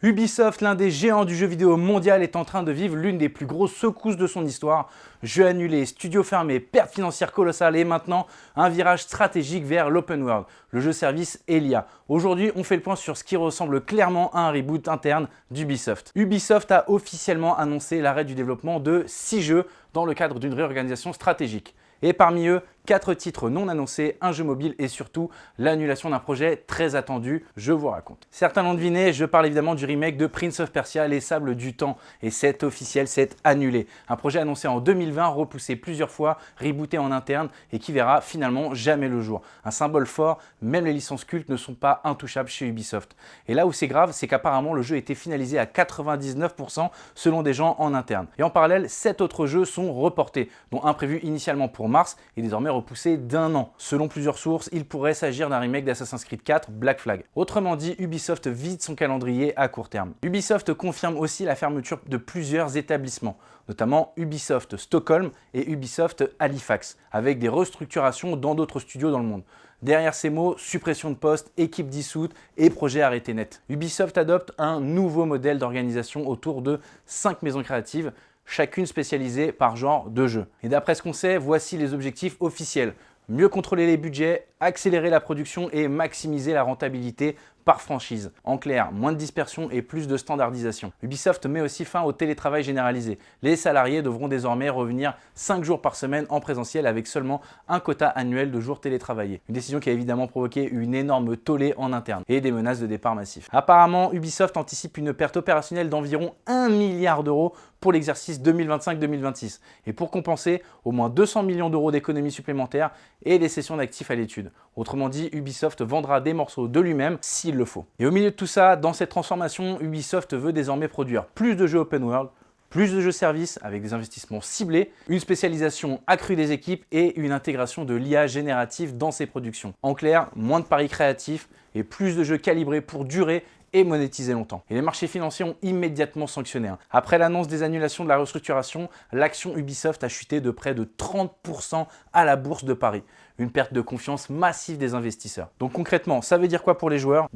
Ubisoft, l'un des géants du jeu vidéo mondial, est en train de vivre l'une des plus grosses secousses de son histoire. Jeux annulés, studios fermés, pertes financières colossales et maintenant un virage stratégique vers l'open world, le jeu service et l'IA. Aujourd'hui, on fait le point sur ce qui ressemble clairement à un reboot interne d'Ubisoft. Ubisoft a officiellement annoncé l'arrêt du développement de 6 jeux dans le cadre d'une réorganisation stratégique. Et parmi eux, 4 titres non annoncés, un jeu mobile et surtout l'annulation d'un projet très attendu, je vous raconte. Certains l'ont deviné, je parle évidemment du remake de Prince of Persia, Les Sables du Temps. Et c'est officiel, c'est annulé. Un projet annoncé en 2020, repoussé plusieurs fois, rebooté en interne et qui verra finalement jamais le jour. Un symbole fort, même les licences cultes ne sont pas intouchables chez Ubisoft. Et là où c'est grave, c'est qu'apparemment le jeu a été finalisé à 99% selon des gens en interne. Et en parallèle, 7 autres jeux sont reportés, dont un prévu initialement pour mars et désormais repoussé d'1 an. Selon plusieurs sources, il pourrait s'agir d'un remake d'Assassin's Creed 4 Black Flag. Autrement dit, Ubisoft vide son calendrier à court terme. Ubisoft confirme aussi la fermeture de plusieurs établissements, notamment Ubisoft Stockholm et Ubisoft Halifax, avec des restructurations dans d'autres studios dans le monde. Derrière ces mots, suppression de postes, équipe dissoute et projet arrêté net. Ubisoft adopte un nouveau modèle d'organisation autour de 5 maisons créatives, chacune spécialisée par genre de jeu. Et d'après ce qu'on sait, voici les objectifs officiels. Mieux contrôler les budgets, accélérer la production et maximiser la rentabilité par franchise. En clair, moins de dispersion et plus de standardisation. Ubisoft met aussi fin au télétravail généralisé. Les salariés devront désormais revenir 5 jours par semaine en présentiel avec seulement un quota annuel de jours télétravaillés. Une décision qui a évidemment provoqué une énorme tollée en interne et des menaces de départ massifs. Apparemment, Ubisoft anticipe une perte opérationnelle d'environ 1 milliard d'euros pour l'exercice 2025-2026. Et pour compenser, au moins 200 millions d'euros d'économies supplémentaires et des cessions d'actifs à l'étude. Autrement dit, Ubisoft vendra des morceaux de lui-même s'il le faut. Et au milieu de tout ça, dans cette transformation, Ubisoft veut désormais produire plus de jeux open world, plus de jeux services avec des investissements ciblés, une spécialisation accrue des équipes et une intégration de l'IA générative dans ses productions. En clair, moins de paris créatifs et plus de jeux calibrés pour durer et monétiser longtemps. Et les marchés financiers ont immédiatement sanctionné. Après l'annonce des annulations de la restructuration, l'action Ubisoft a chuté de près de 30% à la bourse de Paris. Une perte de confiance massive des investisseurs. Donc concrètement, ça veut dire quoi pour les joueurs?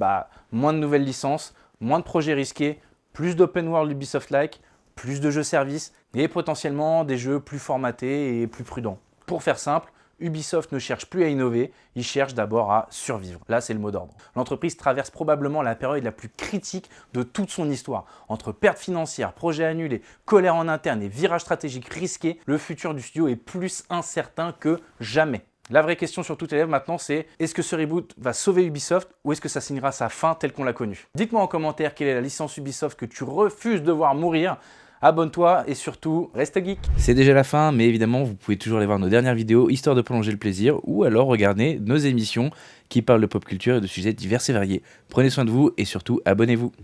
Moins de nouvelles licences, moins de projets risqués, plus d'open world Ubisoft-like, plus de jeux services et potentiellement des jeux plus formatés et plus prudents. Pour faire simple, Ubisoft ne cherche plus à innover, il cherche d'abord à survivre. Là, c'est le mot d'ordre. L'entreprise traverse probablement la période la plus critique de toute son histoire. Entre pertes financières, projets annulés, colère en interne et virages stratégiques risqués, le futur du studio est plus incertain que jamais. La vraie question sur toutes les lèvres maintenant, c'est est-ce que ce reboot va sauver Ubisoft ou est-ce que ça signera sa fin telle qu'on l'a connue? Dites-moi en commentaire quelle est la licence Ubisoft que tu refuses de voir mourir. Abonne-toi et surtout, reste geek. C'est déjà la fin, mais évidemment, vous pouvez toujours aller voir nos dernières vidéos, histoire de prolonger le plaisir, ou alors regarder nos émissions qui parlent de pop culture et de sujets divers et variés. Prenez soin de vous et surtout, abonnez-vous.